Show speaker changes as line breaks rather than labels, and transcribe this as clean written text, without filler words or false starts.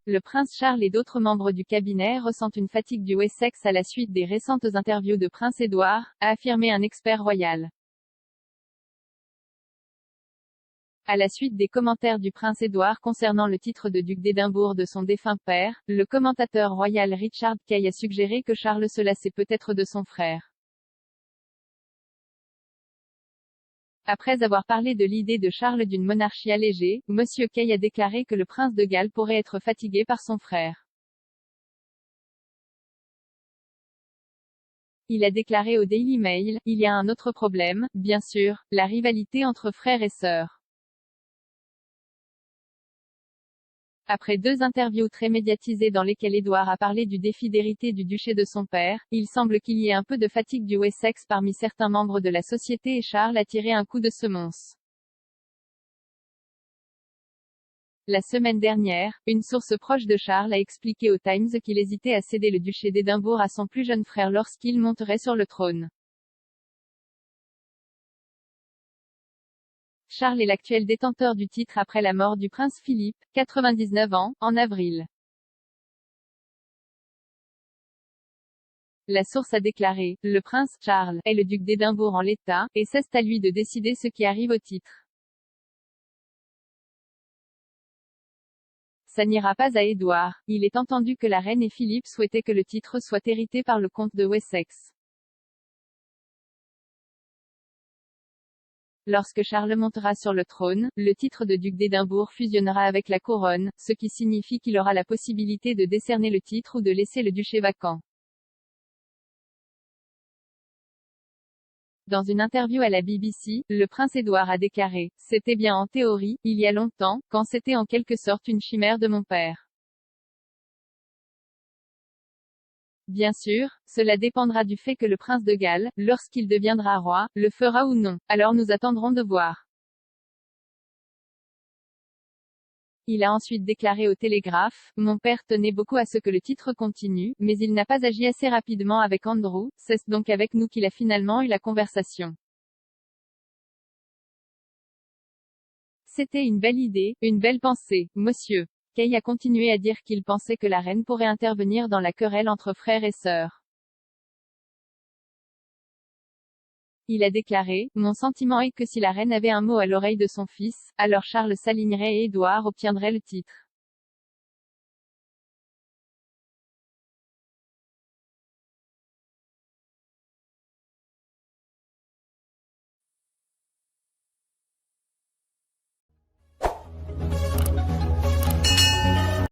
le prince Charles et d'autres membres du cabinet ressentent une fatigue du Wessex à la suite des récentes interviews de prince Édouard, a affirmé un expert royal. À la suite des commentaires du prince Édouard concernant le titre de duc d'Édimbourg de son défunt père, le commentateur royal Richard Kay a suggéré que Charles se lassait peut-être de son frère. Après avoir parlé de l'idée de Charles d'une monarchie allégée, Monsieur Kay a déclaré que le prince de Galles pourrait être fatigué par son frère. Il a déclaré au Daily Mail, « Il y a un autre problème, bien sûr, la rivalité entre frères et sœurs. » Après 2 interviews très médiatisées dans lesquelles Édouard a parlé du défi d'hériter du duché de son père, il semble qu'il y ait un peu de fatigue du Wessex parmi certains membres de la société et Charles a tiré un coup de semonce. La semaine dernière, une source proche de Charles a expliqué au Times qu'il hésitait à céder le duché d'Édimbourg à son plus jeune frère lorsqu'il monterait sur le trône. Charles est l'actuel détenteur du titre après la mort du prince Philippe, 99 ans, en avril. La source a déclaré, « Le prince, Charles, est le duc d'Édimbourg en l'état, et c'est à lui de décider ce qui arrive au titre. Ça n'ira pas à Édouard. Il est entendu que la reine et Philippe souhaitaient que le titre soit hérité par le comte de Wessex. Lorsque Charles montera sur le trône, le titre de duc d'Édimbourg fusionnera avec la couronne, ce qui signifie qu'il aura la possibilité de décerner le titre ou de laisser le duché vacant. » Dans une interview à la BBC, le prince Édouard a déclaré, « C'était bien en théorie, il y a longtemps, quand c'était en quelque sorte une chimère de mon père. Bien sûr, cela dépendra du fait que le prince de Galles, lorsqu'il deviendra roi, le fera ou non. Alors nous attendrons de voir. » Il a ensuite déclaré au Télégraphe, « Mon père tenait beaucoup à ce que le titre continue, mais il n'a pas agi assez rapidement avec Andrew, c'est donc avec nous qu'il a finalement eu la conversation. C'était une belle idée, une belle pensée, monsieur. » Kay a continué à dire qu'il pensait que la reine pourrait intervenir dans la querelle entre frères et sœurs. Il a déclaré, « Mon sentiment est que si la reine avait un mot à l'oreille de son fils, alors Charles s'alignerait et Édouard obtiendrait le titre.